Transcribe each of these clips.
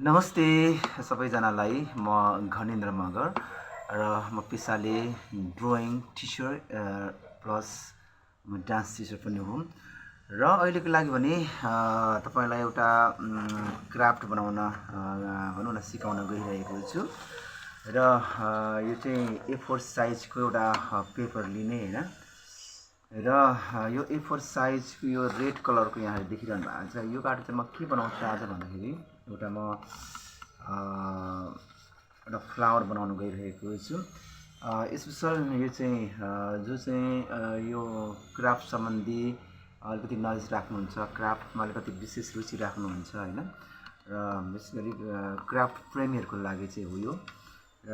नमस्ते सबैजनालाई। म घनेन्द्र मगर र म पेसाले ड्रइङ टिचर प्लस म डान्स टिचर पनि हुँ। र अहिलेको लागि भने तपाईलाई एउटा क्राफ्ट बनाउन भनौँ न सिकाउन गइरहेको छु। र यो चाहिँ A4 साइजको एउटा पेपर लिने हैन। र यो A4 साइजको यो रेड कलरको यहाँले देखिरहनु भएको छ। यो कार्ड चाहिँ म के बनाउँछु आज भन्दाखेरि एउटा म एउटा फ्लावर बनाउन गइरहेको छु। स्पेसल यो चाहिँ जो चाहिँ यो क्राफ्ट सम्बन्धी अलिकति नलेज राख्नुहुन्छ, क्राफ्टमा अलिकति विशेष रुचि राख्नुहुन्छ हैन। र विशेष गरी क्राफ्ट प्रेमीहरूको लागि चाहिँ हो यो। र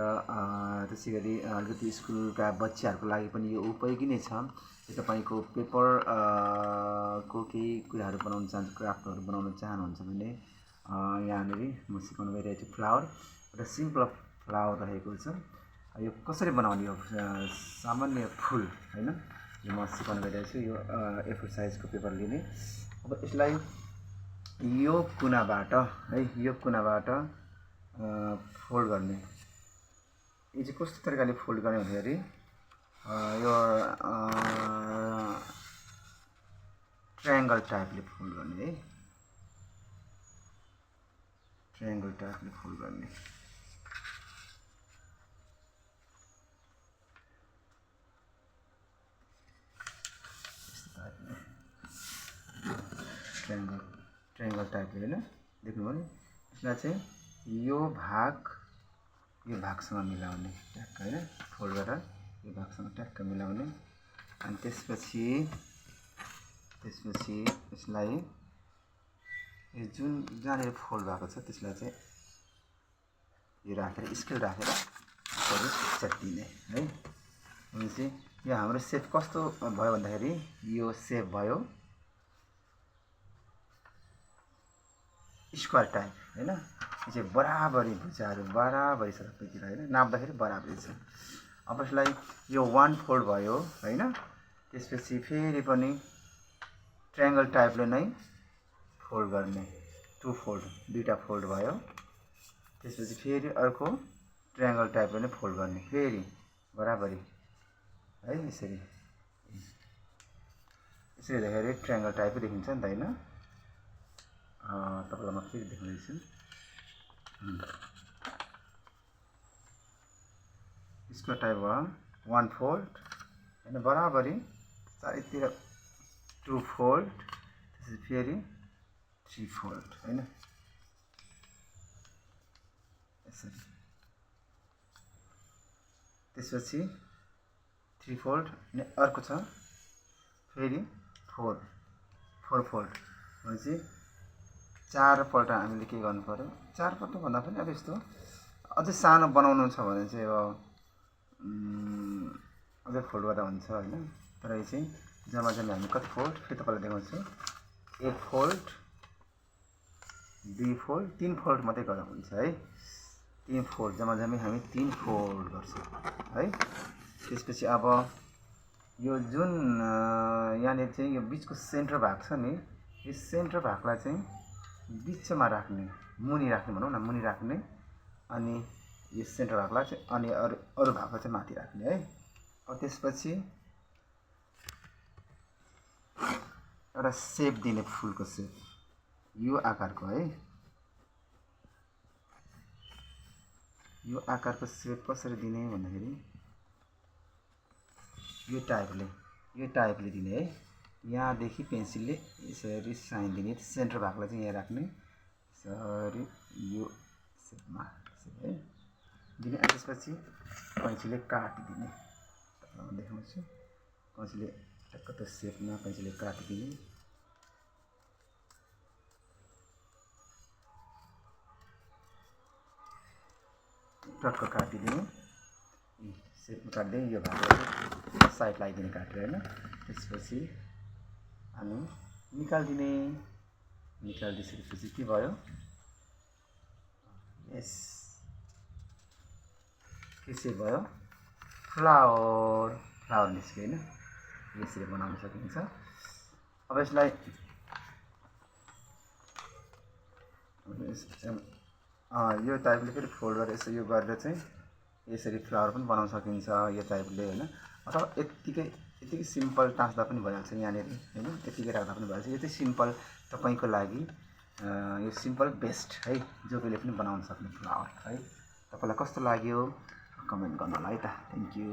त्यसै गरी अलिकति स्कुलका बच्चाहरूको लागि पनि यो उपयोगी नै छ। तपाईको पेपर को केही कुराहरू बनाउन चाहनुहुन्छ, क्राफ्टहरू बनाउन चाहनुहुन्छ भने यहाँनिर म सिकाउन गइरहेको छु। फ्लावर एउटा सिम्पल फ्लावर रहेको छ। यो कसरी बनाउने हो सामान्य फुल हैन, यो म सिकाउन गइरहेको छु। यो A4 साइजको पेपर लिने। अब यसलाई यो कुनाबाट है, यो कुनाबाट फोल्ड गर्ने। यो चाहिँ कस्तो तरिकाले फोल्ड गर्ने भन्दाखेरि यो ट्रायंगल टाइपले फोल्ड गर्ने है, ट्रायंगल टाइपले फोल्ड गर्ने। ट्रायंगल टाइपले हैन, देख्नुभयो नि। यसलाई चाहिँ यो भागसँग मिलाउने ट्याक्क हैन, फोल्ड गरेर यो भागसँग ट्याक्क मिलाउने। अनि त्यसपछि यसलाई यो जुन जहाँनिर फोल्ड भएको छ त्यसलाई चाहिँ यो राखेर स्केल राखेर यसरी चट्टिने है। भनेपछि यो हाम्रो सेप कस्तो भयो भन्दाखेरि यो सेप भयो स्क्वायर टाइप हैन। यो चाहिँ बराबरी भुजाहरू बराबरी छ सबैतिर हैन, नाप्दाखेरि बराबरी छ। अब यसलाई यो 1 फोल्ड भयो हैन। त्यसपछि फेरि पनि ट्रायंगल टाइपले नै फोल्ड गर्ने, 2 फोल्ड, दुईटा फोल्ड भयो। त्यसपछि फेरि अर्को ट्रायंगल टाइपले नै फोल्ड गर्ने, फेरि बराबरी है। यसरी देख्दाखेरि ट्रायंगल टाइपै देखिन्छ नि त हैन। तपाईलाई म फेरि देखाउँदैछु। स्क्वायर टाइप भयो, 1 फोल्ड हैन, बराबरी चारैतिर 2 फोल्ड, त्यसपछि फेरि 3 फोल्ड हैन, यसरी। त्यसपछि 3 फोल्ड अनि अर्को छ फेरि 4 फोल्ड। भनेपछि 4 पल्ट हामीले के गर्नु पर्यो, 4 पल्ट भन्दा पनि अब यस्तो अझै सानो बनाउनु छ भने चाहिँ अब अझै फोल्ड गर्दा हुन्छ हैन। तर यो चाहिँ जम्मा हामी कति फोल्ड फेरि तपाईलाई देखाउँछु। 1 फोल्ड, 2 फोल्ड, 3 फोल्ड मात्रै गर्दा हुन्छ है। 3 फोल्ड जम्मा हामी 3 फोल्ड गर्छौँ है। त्यसपछि अब यो जुन यहाँनिर चाहिँ यो बीचको सेन्टर भाग छ नि, यो सेन्टर भागलाई चाहिँ बीचमा राख्ने, मुनि राख्ने भनौँ न, मुनि राख्ने। अनि यो सेन्टर भागलाई चाहिँ अनि अरू भागलाई चाहिँ माथि राख्ने है। अब त्यसपछि एउटा सेप दिने, फुलको सेप यो आकारको है। यो आकारको सेप कसरी दिने भन्दाखेरि यो टाइपले दिने है। यहाँदेखि पेन्सिलले यसरी साइन दिने, सेन्टर भागलाई चाहिँ यहाँ राख्ने, यसरी यो सेपमा है दिने। अनि त्यसपछि कैँचीले काटिदिने, तपाईँलाई म देखाउँछु। कैँचीले टक्क त्यो सेपमा कैँचीले काटिदिने। टक्क काटिदिने, सेपमा काटिदिने। यो भागलाई साइड लगाइदिने काटेर हैन। त्यसपछि अनि निकालिदिने। निकालिदिसकेपछि के भयो, यस के सेप भयो, फ्लावर निस्क्यो हैन। यसरी बनाउन सकिन्छ। अब यसलाई यो टाइपले फेरि फोल्ड गरेर यसो यो गरेर चाहिँ यसरी फ्लावर पनि बनाउन सकिन्छ यो टाइपले होइन, अथवा यत्तिकै सिम्पल टाँच्दा पनि भइहाल्छ यहाँनिर होइन, यत्तिकै राख्दा पनि भइहाल्छ। यो चाहिँ सिम्पल तपाईँको लागि यो सिम्पल बेस्ट है, जो कोहीले पनि बनाउन सक्ने फ्लावर है। तपाईँलाई कस्तो लाग्यो कमेन्ट गर्नु होला है त। Thank you.